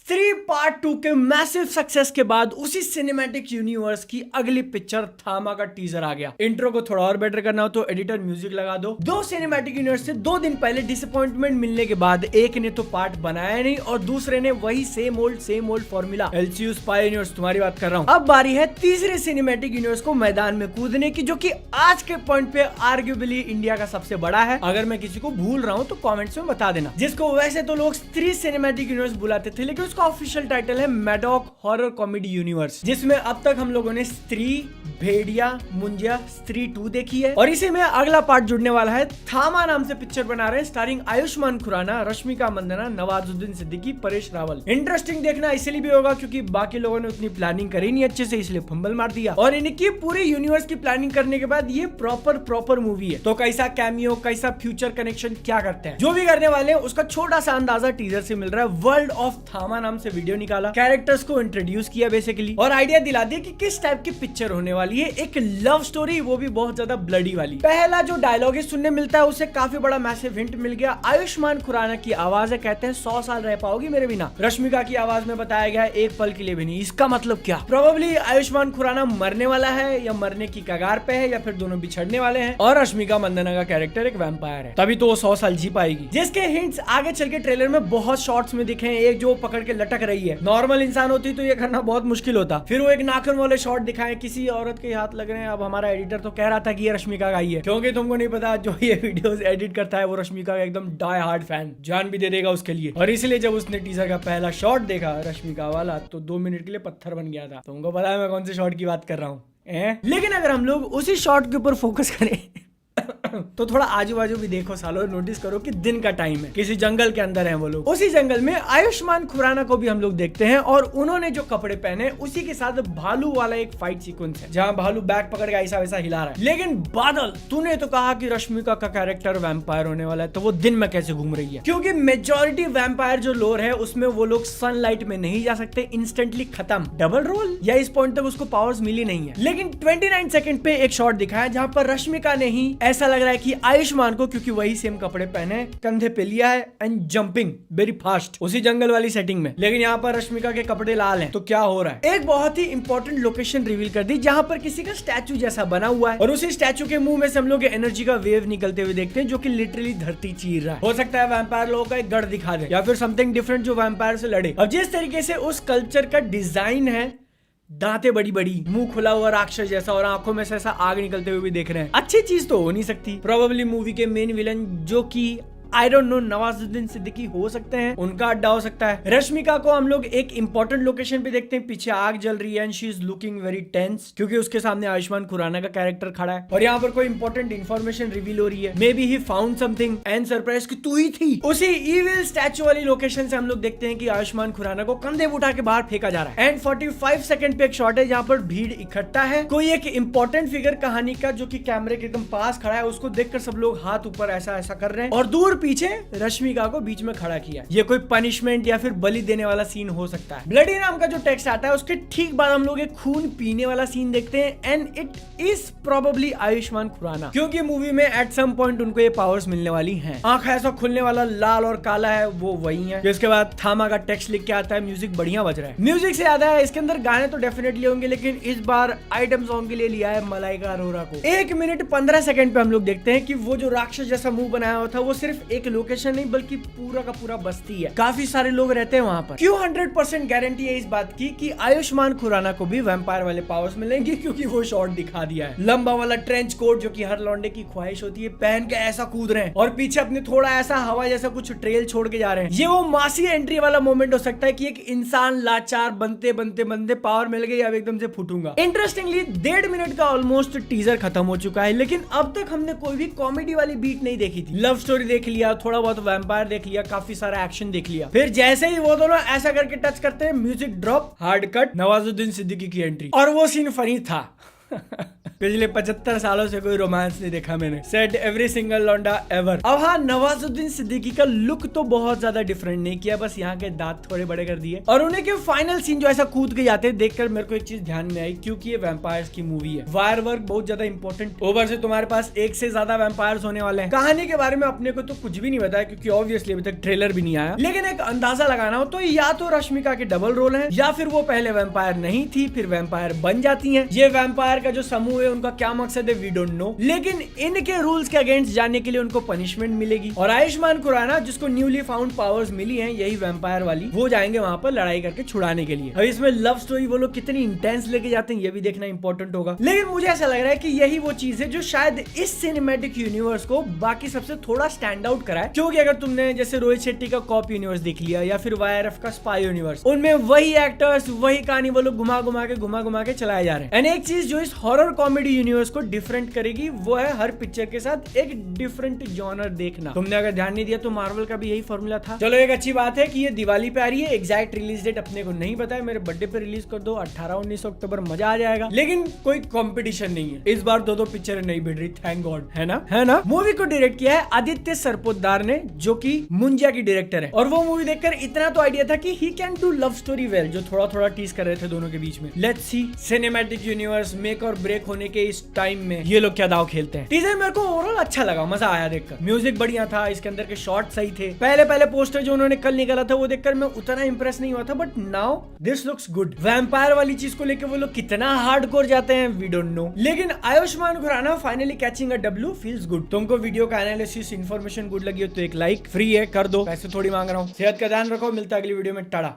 स्त्री पार्ट 2 के massive success के बाद उसी सिनेमैटिक यूनिवर्स की अगली पिक्चर थामा का टीजर आ गया। इंट्रो को थोड़ा और बेटर करना हो तो एडिटर म्यूजिक लगा दो। दो सिनेमैटिक यूनिवर्स से 2 दिन पहले डिसअपॉइंटमेंट मिलने के बाद एक ने तो पार्ट बनाया नहीं और दूसरे ने वही same old formula LCU spy universe, तुम्हारी बात कर रहा हूँ। अब बारी है तीसरे सिनेमैटिक यूनिवर्स को मैदान में कूदने की, जो कि आज के पॉइंट पे आर्ग्यूबली इंडिया का सबसे बड़ा है। अगर मैं किसी को भूल रहा हूँ तो कॉमेंट्स में बता देना। जिसको वैसे तो लोग स्त्री सिनेमैटिक यूनिवर्स बुलाते थे, लेकिन उसका ऑफिशियल टाइटल है मैडॉक हॉरर कॉमेडी यूनिवर्स, जिसमें अब तक हम लोगों ने स्त्री, भेड़िया, मुंजिया, स्त्री 2 देखी है और इसी में अगला पार्ट जुड़ने वाला है। थामा नाम से पिक्चर बना रहे हैं स्टारिंग आयुष्मान खुराना, रश्मिका मंदाना, नवाजुद्दीन सिद्दीकी, परेश रावल। इंटरेस्टिंग देखना इसलिए भी होगा क्योंकि बाकी लोगों ने उतनी प्लानिंग करी नहीं अच्छे से, इसलिए फंबल मार दिया। और इनकी पूरी यूनिवर्स की प्लानिंग करने के बाद ये प्रॉपर मूवी है। तो कैसा कैमियो, कैसा फ्यूचर कनेक्शन, क्या करते हैं, जो भी करने वाले हैं उसका छोटा सा अंदाजा टीजर से मिल रहा है। वर्ल्ड ऑफ थामा नाम से वीडियो निकाला, कैरेक्टर्स को इंट्रोड्यूस किया बेसिकली, और आइडिया दिला दिया कि किस टाइप की पिक्चर होने वाली है। एक लव स्टोरी, वो भी बहुत ज्यादा ब्लडी वाली। पहला जो डायलॉग सुनने मिलता है उससे काफी बड़ा मैसिव हिंट मिल गया। आयुष्मान खुराना की आवाज है, कहते हैं 100 साल रह पाओगी मेरे बिना। रश्मिका की आवाज में बताया गया है एक पल के लिए भी नहीं। इसका मतलब क्या? प्रोबेबली आयुष्मान खुराना मरने वाला है या मरने की कगार पे है या फिर दोनों बिछड़ने वाले हैं, और रश्मिका मंदाना का कैरेक्टर एक वैम्पायर है, तभी तो वो 100 साल जी पाएगी। जिसके हिंट्स आगे चल के ट्रेलर में बहुत शॉर्ट्स में दिखे हैं। एक जो पकड़ के लटक रही है, नॉर्मल इंसान होती तो ये करना बहुत मुश्किल होता। फिर वो एक नाखून वाले शॉट दिखाए, किसी औरत के हाथ लग रहे हैं। अब हमारा एडिटर तो कह रहा था कि ये रश्मिका का ही है, क्योंकि तुमको नहीं पता जो ये वीडियोस एडिट करता है वो रश्मिका का एकदम डाई हार्ड फैन, जान भी दे देगा उसके लिए। और इसलिए जब उसने टीजर का पहला शॉट देखा रश्मिका वाला तो 2 मिनट के लिए पत्थर बन गया था। तुमको पता है मैं कौन से शॉट की बात कर रहा हूँ। लेकिन अगर हम लोग उसी शॉट के ऊपर फोकस करें तो थोड़ा आजू बाजू भी देखो सालों, नोटिस करो कि दिन का टाइम है, किसी जंगल के अंदर हैं वो लोग। उसी जंगल में आयुष्मान खुराना को भी हम लोग देखते हैं और उन्होंने जो कपड़े पहने उसी के साथ भालू वाला एक फाइट सीक्वेंस है, जहां भालू बैग पकड़ के ऐसा वैसा हिला रहा है। लेकिन बादल, तूने तो कहा कि रश्मिका का कैरेक्टर वैम्पायर होने वाला है, तो वो दिन में कैसे घूम रही है? क्योंकि मेजोरिटी वैम्पायर जो लोर है उसमें वो लोग सनलाइट में नहीं जा सकते, इंस्टेंटली खत्म। डबल रोल या इस पॉइंट तक उसको पावर्स मिली नहीं है। लेकिन 29 सेकंड पे एक शॉट दिखाया जहां पर रश्मिका ने ही ऐसा लग रहा है कि आयुष्मान को, क्योंकि वही सेम कपड़े पहने, कंधे पे लिया है एंड जंपिंग वेरी फास्ट उसी जंगल वाली सेटिंग में। लेकिन यहाँ पर रश्मिका के कपड़े लाल हैं, तो क्या हो रहा है? एक बहुत ही इंपॉर्टेंट लोकेशन रिवील कर दी जहां पर किसी का स्टैचू जैसा बना हुआ है और उसी स्टैचू के मुंह में से हम लोग एनर्जी का वेव निकलते हुए देखते हैं, जो कि लिटरली धरती चीर रहा है। हो सकता है वैम्पायर लोगों का एक गढ़ दिखा दे या फिर समथिंग डिफरेंट जो वैम्पायर से लड़े। अब जिस तरीके से उस कल्चर का डिजाइन है, दांतें बड़ी बड़ी, मुंह खुला हुआ राक्षस जैसा और आंखों में से ऐसा आग निकलते हुए भी देख रहे हैं, अच्छी चीज तो हो नहीं सकती। प्रोबेबली मूवी के मेन विलन जो कि I don't know Nawazuddin Siddiqui हो सकते हैं, उनका अड्डा हो सकता है। रश्मिका को हम लोग एक इंपॉर्टेंट लोकेशन पे देखते हैं, पीछे आग जल रही है and she is looking very tense, क्योंकि उसके सामने आयुष्मान खुराना का कैरेक्टर खड़ा है और यहाँ पर कोई इंपॉर्टेंट इन्फॉर्मेशन रिवील हो रही है। May be he found something and surprise कि तू ही थी। उसी इविल स्टैचू वाली लोकेशन से हम लोग देखते हैं कि आयुष्मान खुराना को कंधे उठा के बाहर फेंका जा रहा है एंड 45 सेकंड पे एक शॉट है जहाँ पर भीड़ इकट्ठा है। कोई एक इंपॉर्टेंट फिगर कहानी का जो कि कैमरे के एकदम पास खड़ा है, उसको देखकर सब लोग हाथ ऊपर ऐसा ऐसा कर रहे हैं और दूर पीछे रश्मिका को बीच में खड़ा किया। ये कोई पनिशमेंट या फिर बलि देने वाला सीन हो सकता है। ब्लडी नाम का जो टेक्स्ट आता है उसके ठीक बाद हम लोग एक खून पीने वाला सीन देखते हैं and it is probably Ayushmann Khurrana, क्योंकि मूवी में एट सम पॉइंट उनको ये पावर्स मिलने वाली हैं। आंख ऐसा खुलने वाला लाल और काला है, वो वही है। इसके बाद थामा का टेक्स्ट लिख के आता है, म्यूजिक बढ़िया बज रहा है। म्यूजिक से याद है इसके अंदर गाने तो डेफिनेटली होंगे, लेकिन इस बार आइटम सॉन्ग के लिए लिया है मलाइका अरोरा को। 1 मिनट 15 सेकंड पे हम लोग देखते हैं कि वो जो राक्षस जैसा मुंह बनाया हुआ था वो सिर्फ एक लोकेशन नहीं बल्कि पूरा का पूरा बस्ती है, काफी सारे लोग रहते हैं वहां पर। क्यों 100% गारंटी है इस बात की कि आयुष्मान खुराना को भी वैम्पायर वाले पावर्स मिलेंगे, क्योंकि वो शॉट दिखा दिया है। लंबा वाला ट्रेंच कोट जो कि हर लौंडे की ख्वाहिश होती है, पहन के ऐसा कूद रहे हैं और पीछे अपने थोड़ा ऐसा हवा जैसा कुछ ट्रेल छोड़ के जा रहे हैं। ये वो मासी एंट्री वाला मोमेंट हो सकता है कि एक इंसान लाचार बनते बनते बनते पावर मिल गई, अब एकदम से फूटूंगा। इंटरेस्टिंगली 1.5 मिनट का ऑलमोस्ट टीजर खत्म हो चुका है, लेकिन अब तक हमने कोई भी कॉमेडी वाली बीट नहीं देखी थी। लव स्टोरी देख लिया, थोड़ा बहुत वैम्पायर देख लिया, काफी सारा एक्शन देख लिया, फिर जैसे ही वो दोनों ऐसा करके टच करते हैं, music drop, hard cut, Nawazuddin Siddiqui की एंट्री, और वो सीन फनी था। पिछले 75 सालों से कोई रोमांस नहीं देखा मैंने, सेड एवरी सिंगल लौंडा एवर। अब हाँ, नवाजुद्दीन सिद्दीकी का लुक तो बहुत ज्यादा डिफरेंट नहीं किया, बस यहाँ के दांत थोड़े बड़े कर दिए। और उन्हें के फाइनल सीन जो ऐसा कूद के जाते हैं देखकर मेरे को एक चीज ध्यान में आई, क्योंकि ये वैम्पायर्स की मूवी है, वायर वर्क बहुत ज्यादा इंपॉर्टेंट। ओवर से तुम्हारे पास एक से ज्यादा वैम्पायर्स होने वाले हैं। कहानी के बारे में अपने को तो कुछ भी नहीं बताया, क्योंकि ऑब्वियसली अभी तक ट्रेलर भी नहीं आया, लेकिन एक अंदाजा लगाना हो तो या तो रश्मिका के डबल रोल है, या फिर वो पहले वैम्पायर नहीं थी फिर वैम्पायर बन जाती है। ये वैम्पायर का जो समूह है उनका क्या मकसद है वी डोंट नो, लेकिन इनके रूल्स के अगेंस्ट जाने के लिए उनको पनिशमेंट मिलेगी। और आयुष्मान खुराना जिसको न्यूली फाउंड पावर्स मिली हैं, यही वैम्पायर वाली, वो जाएंगे वहां पर लड़ाई करके छुड़ाने के लिए। अब इसमें लव स्टोरी वो लोग कितनी इंटेंस लेके जाते हैं ये भी देखना इंपॉर्टेंट होगा। लेकिन मुझे ऐसा लग रहा है कि यही वो चीज है जो शायद इस सिनेमैटिक यूनिवर्स को बाकी सबसे थोड़ा स्टैंड आउट कराए। क्योंकि अगर तुमने जैसे रोहित शेट्टी का कॉप यूनिवर्स देख लिया या फिर वाईआरएफ का स्पाई यूनिवर्स, उनमें वही एक्टर्स वही कहानी वो लोग घुमा घुमा के चलाए जा रहे हैं। एंड एक चीज जो इस हॉरर कॉमेडी यूनिवर्स को डिफरेंट करेगी वो है हर पिक्चर के साथ एक डिफरेंट जॉनर देखना। तुमने अगर ध्यान नहीं दिया तो मार्वल का भी यही फॉर्मूला था। चलो एक अच्छी बात है कि ये दिवाली पे आ रही है, एग्जैक्ट रिलीज डेट अपने को नहीं पता है, मेरे बर्थडे पे रिलीज कर दो 18-19 अक्टूबर, मजा आ जाएगा। लेकिन कोई कंपटीशन नहीं है इस बार, दो पिक्चर नहीं भिड़ रही, थैंक गॉड, है ना। मूवी को डायरेक्ट किया है आदित्य सरपोतदार ने, जो कि मुंजिया की डायरेक्टर है। और वो मूवी देखकर इतना तो आइडिया था कि he can do love story well, जो थोड़ा टीज कर रहे थे दोनों के बीच में। Let's see cinematic universe make और ब्रेक होने के इस टाइम में ये लोग क्या दाव खेलते हैं। टीजर मेरे को ओवरऑल अच्छा लगा, मजा आया देखकर, म्यूजिक बढ़िया था, इसके अंदर के शॉट सही थे। पहले पोस्टर जो उन्होंने कल निकाला था वो देखकर मैं उतना इंप्रेस नहीं हुआ था, but now this looks good. Vampire वाली चीज को लेकर वो लोग कितना हार्डकोर जाते हैं वी डोंट नो, लेकिन Ayushmann Khurrana finally catching a W feels good. तुमको वीडियो का एनालिसिस इन्फॉर्मेशन गुड लगी हो तो एक लाइक फ्री है कर दो, पैसे थोड़ी मांग रहा हूँ। सेहत का ध्यान रखो, मिलता है अगली वीडियो में, टाटा।